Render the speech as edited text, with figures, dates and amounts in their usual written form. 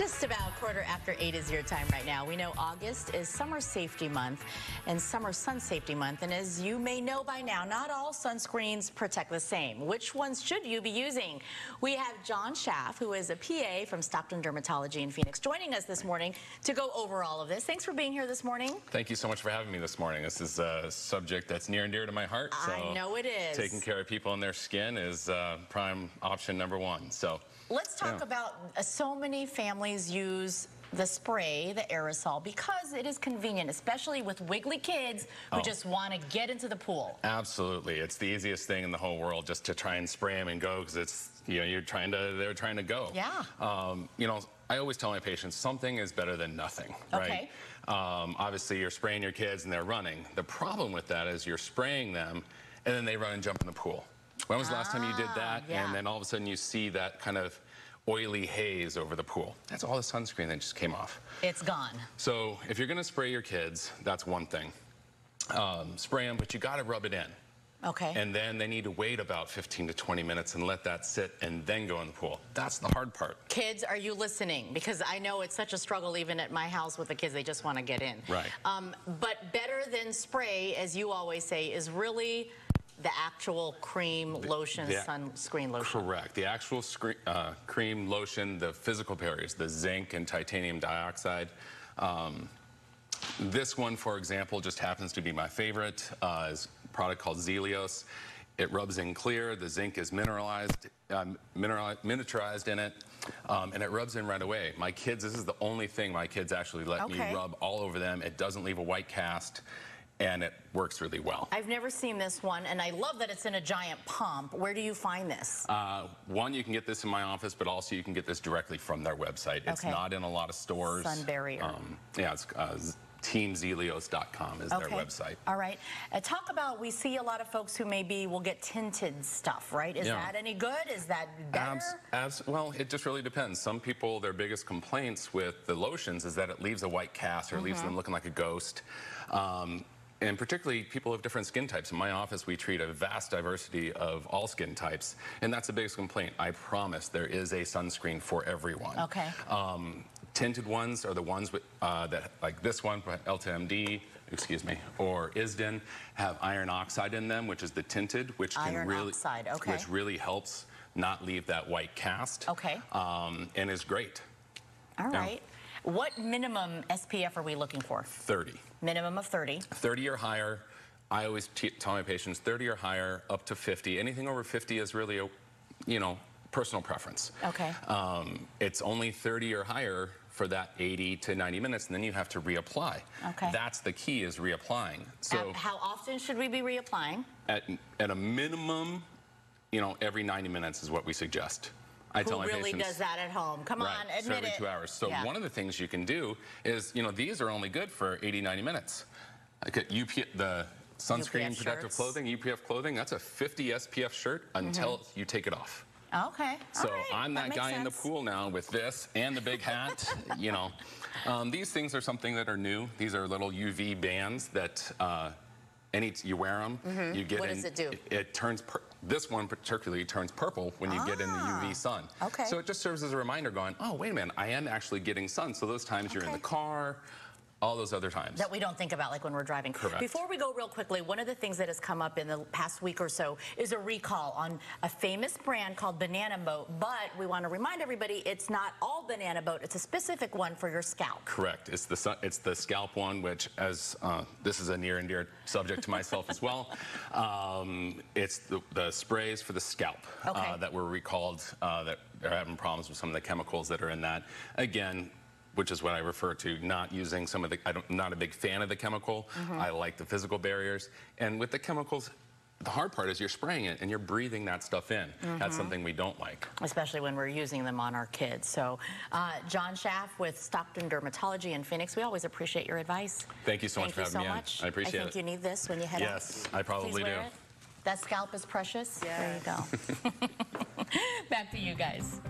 Just about 8:15 is your time right now. We know August is Summer Safety Month and Summer Sun Safety Month. And as you may know by now, not all sunscreens protect the same. Which ones should you be using? We have John Shaff, who is a PA from Stockton Dermatology in Phoenix, joining us this morning to go over all of this. Thanks for being here this morning. Thank you so much for having me this morning. This is a subject that's near and dear to my heart. So I know it is. Taking care of people and their skin is prime option number one. So let's talk about so many families use the spray, the aerosol, because it is convenient, especially with wiggly kids who just want to get into the pool. Absolutely. It's the easiest thing in the whole world just to try and spray them and go, because it's, you know, they're trying to go. Yeah. You know, I always tell my patients something is better than nothing, right? Okay. Obviously, you're spraying your kids and they're running. The problem with that is you're spraying them and then they run and jump in the pool. When was the last time you did that? Yeah. And then all of a sudden you see that kind of oily haze over the pool. That's all the sunscreen that just came off. It's gone. So if you're going to spray your kids, that's one thing. Spray them, but you got to rub it in. Okay. And then they need to wait about 15 to 20 minutes and let that sit and then go in the pool. That's the hard part. Kids, are you listening? Because I know it's such a struggle even at my house with the kids. They just want to get in. Right. But better than spray, as you always say, is really the actual cream lotion, sunscreen lotion. Correct. The actual cream lotion, the physical barriers, the zinc and titanium dioxide. This one, for example, just happens to be my favorite. Is a product called Zelios. It rubs in clear. The zinc is miniaturized in it, and it rubs in right away. My kids, this is the only thing my kids actually let me rub all over them. It doesn't leave a white cast, and it works really well. I've never seen this one, and I love that it's in a giant pump. Where do you find this? One, you can get this in my office, but also you can get this directly from their website. It's not in a lot of stores. Sun barrier. Yeah, it's teamzelios.com is their website. All right. Talk about, we see a lot of folks who maybe will get tinted stuff, right? Is that any good? Is that better? Well, it just really depends. Some people, their biggest complaints with the lotions is that it leaves a white cast or it leaves them looking like a ghost. And particularly people of different skin types. In my office, we treat a vast diversity of all skin types, and that's the biggest complaint. I promise there is a sunscreen for everyone. Okay. Tinted ones are the ones with, that, like this one, LTMD, excuse me, or Isden, have iron oxide in them, which is the tinted, which which really helps not leave that white cast. Okay. And is great. All right. What minimum SPF are we looking for? 30. Minimum of 30. 30 or higher. I always tell my patients 30 or higher, up to 50. Anything over 50 is really a, you know, personal preference. Okay. It's only 30 or higher for that 80 to 90 minutes, and then you have to reapply. Okay. That's the key, is reapplying. So how often should we be reapplying? At a minimum, you know, every 90 minutes is what we suggest. I tell my patients. Who really does that at home? Come on, admit every 2 hours. So one of the things you can do is, you know, these are only good for 80, 90 minutes. Like the sunscreen protective clothing, UPF clothing, that's a 50 SPF shirt until you take it off. Okay. So I'm that guy in the pool now with this and the big hat, you know. These things are something that are new. These are little UV bands that you wear them, you get what does it do? It turns, this one particularly turns purple when you get in the UV sun. Okay. So it just serves as a reminder going, oh, wait a minute, I am actually getting sun. So those times you're in the car, all those other times. That we don't think about, like when we're driving. Correct. Before we go real quickly, one of the things that has come up in the past week or so is a recall on a famous brand called Banana Boat, but we want to remind everybody it's not all Banana Boat, it's a specific one for your scalp. Correct. It's the scalp one, which, as this is a near and dear subject to myself as well, it's the sprays for the scalp that were recalled, that are having problems with some of the chemicals that are in that. Again, which is what I refer to, not using some of the, I'm not a big fan of the chemical. I like the physical barriers. And with the chemicals, the hard part is you're spraying it and you're breathing that stuff in. That's something we don't like. Especially when we're using them on our kids. So, John Shaff with Stockton Dermatology in Phoenix, we always appreciate your advice. Thank you so much for having me on. I appreciate it. I think you need this when you head out. Yes, I probably do. That scalp is precious. There you go. Back to you guys.